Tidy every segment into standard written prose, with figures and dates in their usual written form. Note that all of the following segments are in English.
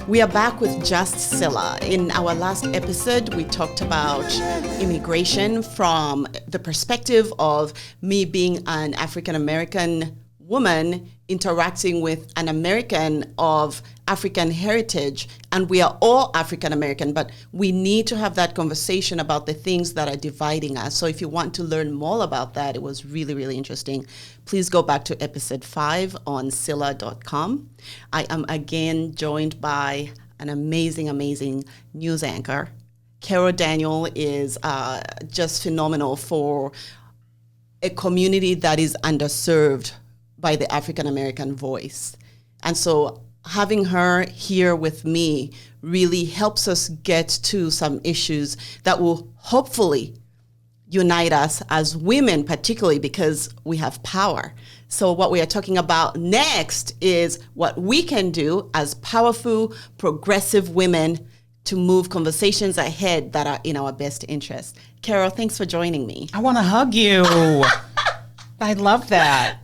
We are back with Just Cillah. In our last episode, we talked about immigration from the perspective of me being an African-American woman interacting with an American of African heritage. And we are all African-American, but we need to have that conversation about the things that are dividing us. So if you want to learn more about that, it was really, really interesting. Please go back to episode 5 on Cillah.com. I am again joined by an amazing, amazing news anchor. Carol Daniel is just phenomenal for a community that is underserved by the African-American voice. And so having her here with me really helps us get to some issues that will hopefully unite us as women, particularly because we have power. So what we are talking about next is what we can do as powerful, progressive women to move conversations ahead that are in our best interest. Carol, thanks for joining me. I want to hug you. I love that.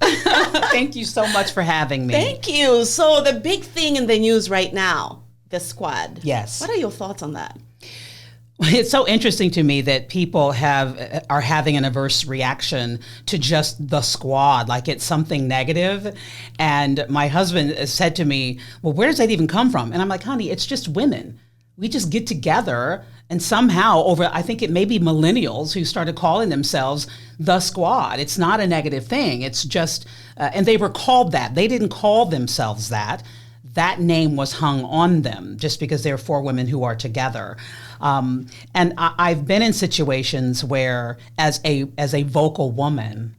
Thank you so much for having me. Thank you. So the big thing in the news right now, the squad. Yes. What are your thoughts on that? It's so interesting to me that people are having an adverse reaction to just the squad, like it's something negative. And my husband said to me, well, where does that even come from? And I'm like, honey, it's just women. We just get together and somehow I think it may be millennials who started calling themselves the squad. It's not a negative thing. It's just, and they were called that. They didn't call themselves that. That name was hung on them just because they're 4 women who are together. And I've been in situations where as a vocal woman,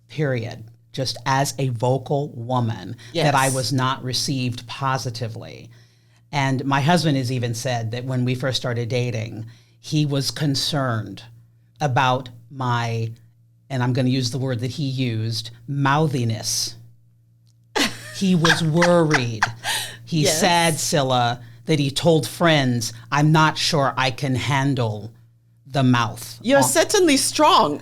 period, just as a vocal woman, yes, that I was not received positively. And my husband has even said that when we first started dating, he was concerned about my, and I'm going to use the word that he used, mouthiness. He was worried. He yes, said, Cillah, that he told friends, I'm not sure I can handle the mouth. You're certainly strong.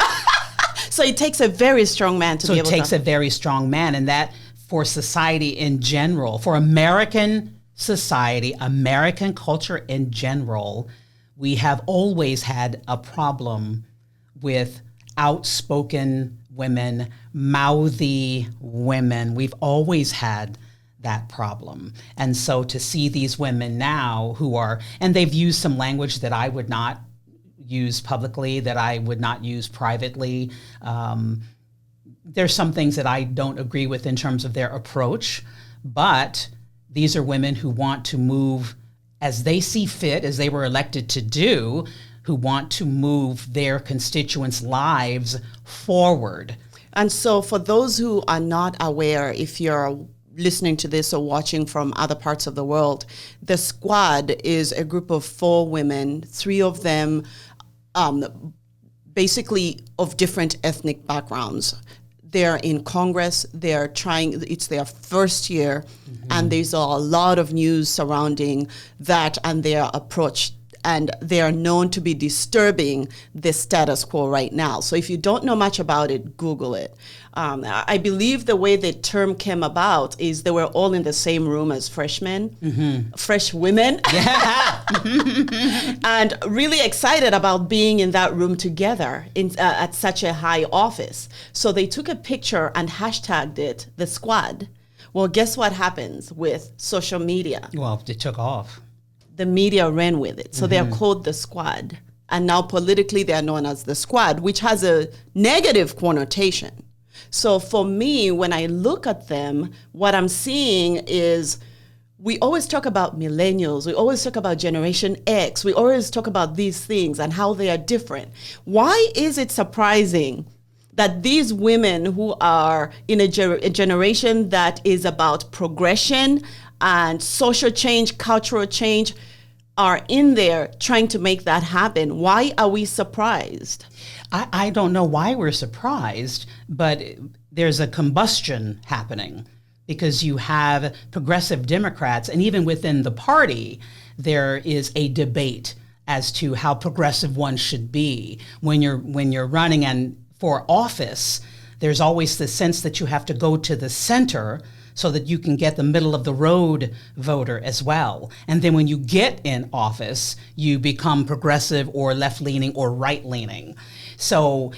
So it takes a very strong man to be able to. So it takes a very strong man. And that for society in general, for American society, American culture in general, we have always had a problem with outspoken women, mouthy women. We've always had that problem. And so to see these women now who are, and they've used some language that I would not use publicly, that I would not use privately. There's some things that I don't agree with in terms of their approach, but these are women who want to move as they see fit, as they were elected to do, who want to move their constituents' lives forward. And so for those who are not aware, if you're listening to this or watching from other parts of the world, the squad is a group of 4 women, 3 of them basically of different ethnic backgrounds. They're in Congress, it's their first year, mm-hmm, and there's a lot of news surrounding that and their approach, and they are known to be disturbing the status quo right now. So if you don't know much about it, Google it. I believe the way the term came about is they were all in the same room as freshmen, mm-hmm, fresh women, yeah. And really excited about being in that room together at such a high office. So they took a picture and hashtagged it, the squad. Well, guess what happens with social media? Well, it took off. The media ran with it. So mm-hmm, they're called the squad. And now politically they're known as the squad, which has a negative connotation. So for me, when I look at them, what I'm seeing is we always talk about millennials. We always talk about Generation X. We always talk about these things and how they are different. Why is it surprising that these women who are in a generation that is about progression and social change, cultural change, are in there trying to make that happen? Why are we surprised? I don't know why we're surprised, but there's a combustion happening because you have progressive Democrats, and even within the party, there is a debate as to how progressive one should be. When you're running for office, there's always the sense that you have to go to the center so that you can get the middle of the road voter as well. And then when you get in office, you become progressive or left-leaning or right-leaning. So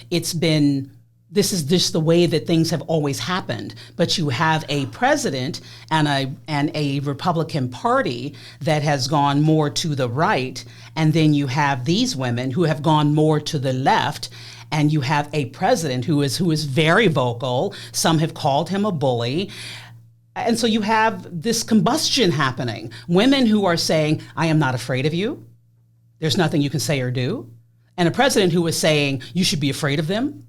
this is just the way that things have always happened. But you have a president and a Republican Party that has gone more to the right, and then you have these women who have gone more to the left, and you have a president who is very vocal. Some have called him a bully. And so you have this combustion happening. Women who are saying, I am not afraid of you. There's nothing you can say or do. And a president who is saying, you should be afraid of them.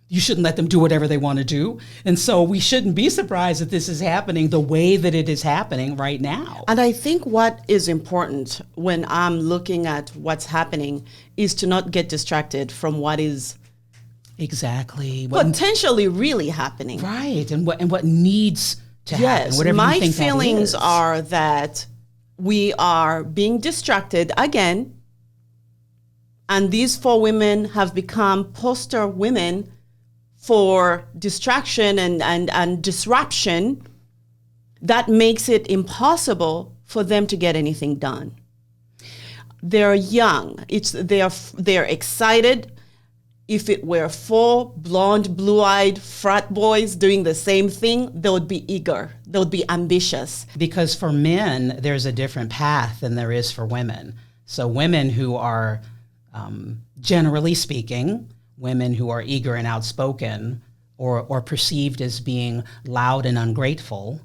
You shouldn't let them do whatever they want to do. And so we shouldn't be surprised that this is happening the way that it is happening right now. And I think what is important when I'm looking at what's happening is to not get distracted from what is exactly potentially really happening. Right. And what needs to happen. Yes, whatever my you think feelings that is. are that we are being distracted again. And these 4 women have become poster women for distraction and disruption that makes it impossible for them to get anything done. They're young. They're excited. If it were 4 blonde, blue-eyed frat boys doing the same thing, they would be eager. They would be ambitious. Because for men, there's a different path than there is for women. So women who are, generally speaking, women who are eager and outspoken or perceived as being loud and ungrateful.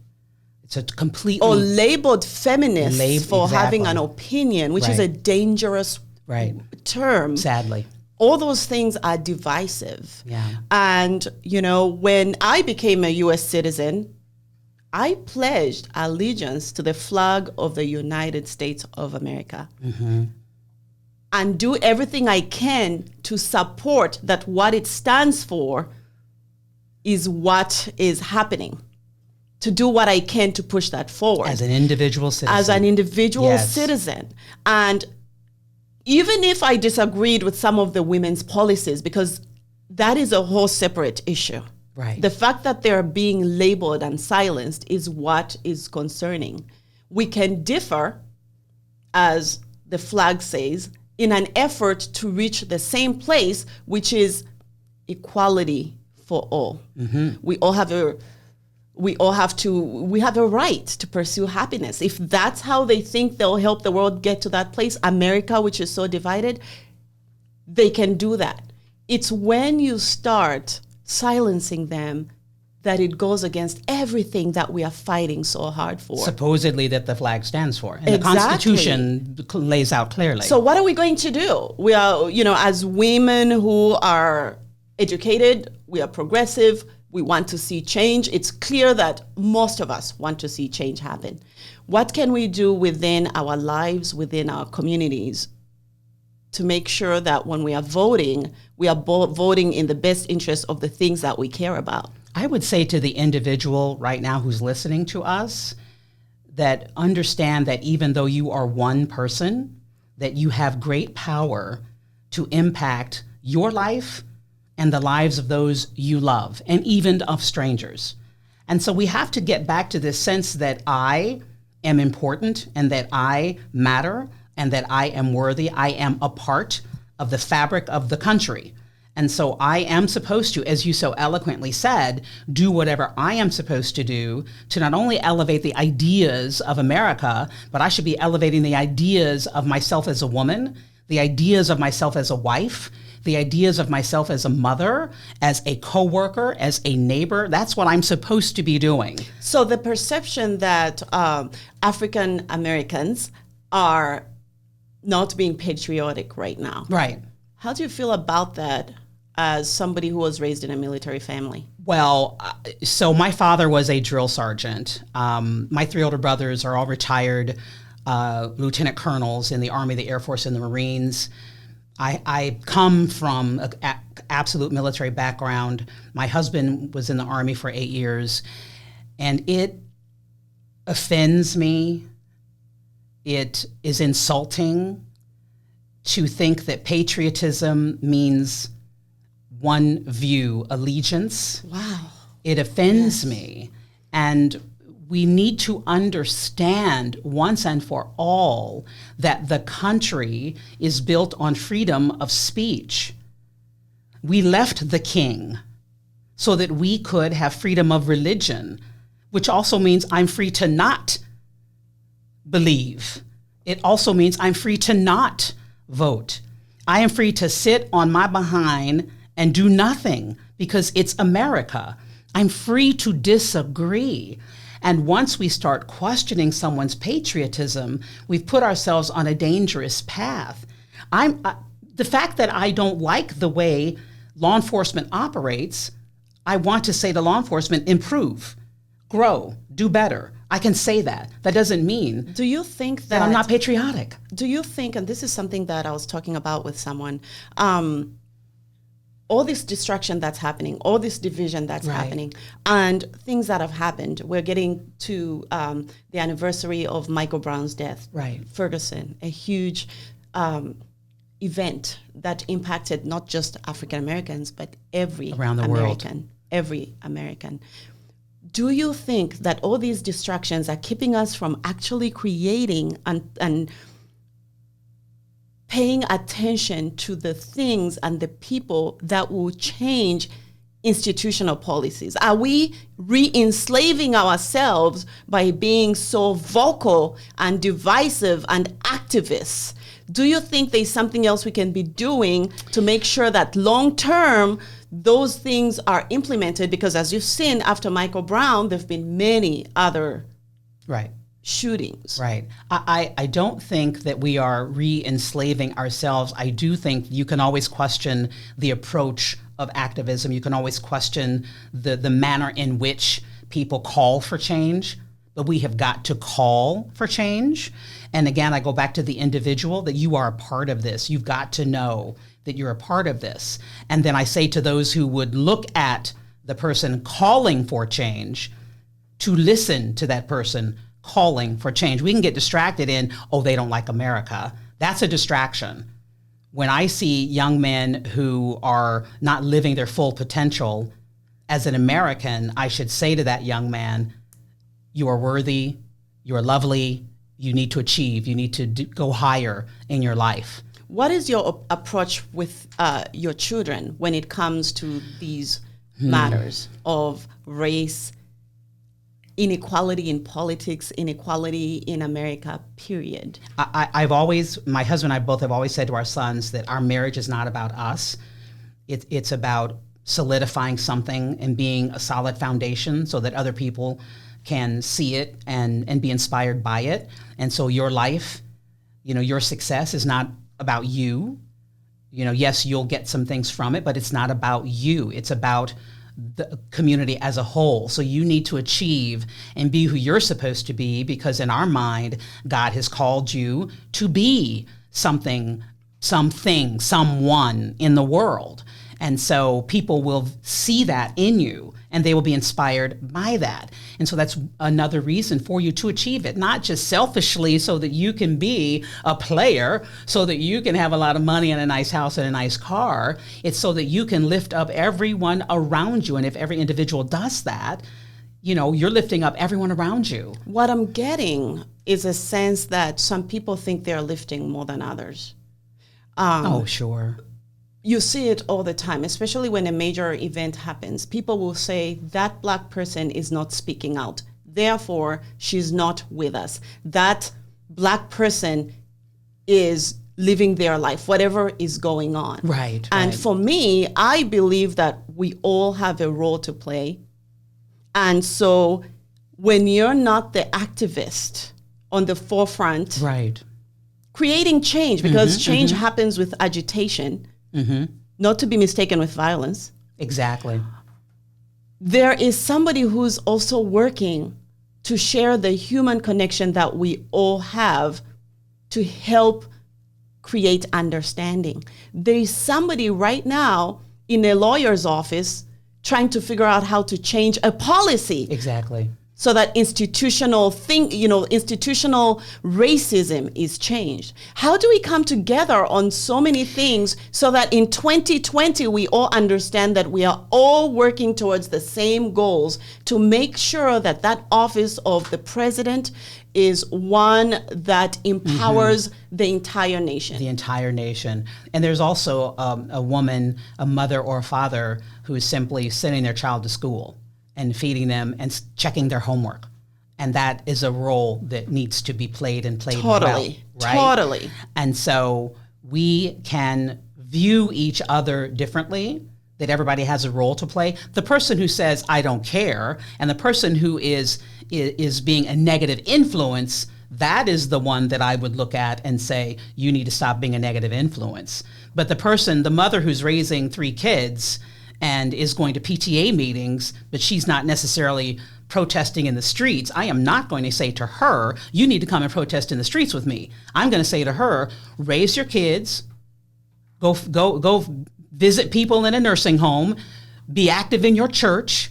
It's a completely... Or labeled feminists for exactly. having an opinion, which is a dangerous term. Sadly. All those things are divisive. Yeah. And, when I became a U.S. citizen, I pledged allegiance to the flag of the United States of America. Mm-hmm. And do everything I can to support that what it stands for is what is happening. To do what I can to push that forward. As an individual citizen. And even if I disagreed with some of the women's policies, because that is a whole separate issue. Right. The fact that they're being labeled and silenced is what is concerning. We can differ, as the flag says, in an effort to reach the same place, which is equality for all. Mm-hmm. We have a right to pursue happiness. If that's how they think they'll help the world get to that place, America, which is so divided, they can do that. It's when you start silencing them that it goes against everything that we are fighting so hard for. Supposedly that the flag stands for. And exactly. The Constitution lays out clearly. So what are we going to do? We are, as women who are educated, we are progressive, we want to see change. It's clear that most of us want to see change happen. What can we do within our lives, within our communities, to make sure that when we are voting, we are voting in the best interest of the things that we care about? I would say to the individual right now who's listening to us that understand that even though you are one person, that you have great power to impact your life and the lives of those you love, and even of strangers. And so we have to get back to this sense that I am important and that I matter and that I am worthy. I am a part of the fabric of the country. And so I am supposed to, as you so eloquently said, do whatever I am supposed to do to not only elevate the ideas of America, but I should be elevating the ideas of myself as a woman, the ideas of myself as a wife, the ideas of myself as a mother, as a coworker, as a neighbor. That's what I'm supposed to be doing. So the perception that African Americans are not being patriotic right now. Right. How do you feel about that as somebody who was raised in a military family? Well, so my father was a drill sergeant. My 3 older brothers are all retired lieutenant colonels in the Army, the Air Force, and the Marines. I come from an absolute military background. My husband was in the Army for 8 years, and it offends me. It is insulting to think that patriotism means one view, allegiance. Wow. It offends me. And we need to understand once and for all that the country is built on freedom of speech. We left the king so that we could have freedom of religion, which also means I'm free to not believe. It also means I'm free to not vote. I am free to sit on my behind and do nothing because it's America. I'm free to disagree. And once we start questioning someone's patriotism, we've put ourselves on a dangerous path. The fact that I don't like the way law enforcement operates, I want to say to law enforcement, improve, grow, do better. I can say that. That doesn't mean do you think that I'm not patriotic. Do you think, and this is something that I was talking about with someone, all this destruction that's happening, all this division that's happening, and things that have happened. We're getting to the anniversary of Michael Brown's death. Right. Ferguson, a huge event that impacted not just African Americans, but every around the American, world. Every American. Do you think that all these distractions are keeping us from actually creating and paying attention to the things and the people that will change institutional policies? Are we re-enslaving ourselves by being so vocal and divisive and activists? Do you think there's something else we can be doing to make sure that long term those things are implemented? Because as you've seen after Michael Brown, there have been many other shootings. Right. I don't think that we are re-enslaving ourselves. I do think you can always question the approach of activism. You can always question the manner in which people call for change, but we have got to call for change. And again, I go back to the individual, that you are a part of this. You've got to know that you're a part of this. And then I say to those who would look at the person calling for change, to listen to that person calling for change. We can get distracted in, oh, they don't like America. That's a distraction. When I see young men who are not living their full potential, as an American, I should say to that young man, you are worthy, you are lovely, you need to achieve, you need to go higher in your life. What is your approach with your children when it comes to these matters of race, inequality in politics, inequality in America, period? I've always, my husband and I both have always said to our sons that our marriage is not about us. It's about solidifying something and being a solid foundation so that other people can see it and be inspired by it. And so your life, your success is not about you. Yes, you'll get some things from it, but it's not about you. It's about the community as a whole. So you need to achieve and be who you're supposed to be, because in our mind, God has called you to be something, someone in the world. And so people will see that in you and they will be inspired by that. And so that's another reason for you to achieve it, not just selfishly so that you can be a player, so that you can have a lot of money and a nice house and a nice car. It's so that you can lift up everyone around you. And if every individual does that, you're lifting up everyone around you. What I'm getting is a sense that some people think they're lifting more than others. Oh, sure. You see it all the time, especially when a major event happens. People will say, that Black person is not speaking out, therefore she's not with us. That Black person is living their life, whatever is going on. Right. And for me, I believe that we all have a role to play. And so when you're not the activist on the forefront, right, creating change, because change happens with agitation, not to be mistaken with violence. Exactly. There is somebody who's also working to share the human connection that we all have to help create understanding. There is somebody right now in a lawyer's office trying to figure out how to change a policy. Exactly. so that institutional racism is changed? How do we come together on so many things so that in 2020 we all understand that we are all working towards the same goals to make sure that that office of the president is one that empowers the entire nation? The entire nation. And there's also a woman, a mother or a father who is simply sending their child to school and feeding them and checking their homework. And that is a role that needs to be played well, right? Totally. And so we can view each other differently, that everybody has a role to play. The person who says, I don't care, and the person who is being a negative influence, that is the one that I would look at and say, you need to stop being a negative influence. But the mother who's raising 3 kids and is going to PTA meetings, but she's not necessarily protesting in the streets, I am not going to say to her, you need to come and protest in the streets with me. I'm going to say to her, raise your kids, go visit people in a nursing home, be active in your church,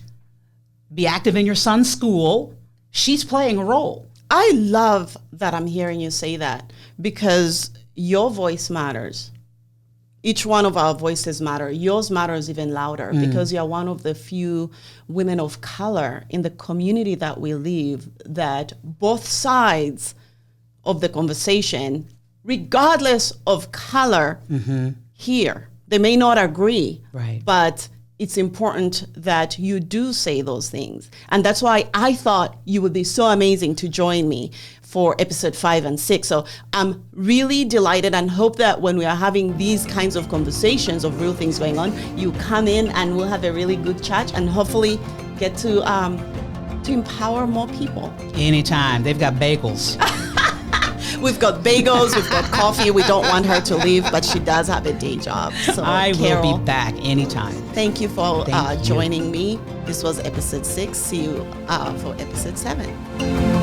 be active in your son's school. She's playing a role. I love that I'm hearing you say that, because your voice matters. Each one of our voices matter. Yours matters even louder because you're one of the few women of color in the community that we live, that both sides of the conversation, regardless of color, hear. They may not agree, right, but it's important that you do say those things. And that's why I thought you would be so amazing to join me for episode 5 and 6. So I'm really delighted and hope that when we are having these kinds of conversations of real things going on, you come in and we'll have a really good chat and hopefully get to empower more people. Anytime. They've got bagels. We've got bagels, we've got coffee. We don't want her to leave, but she does have a day job. So I Carol, will be back anytime. Thank you for joining me. This was episode 6. See you for episode 7.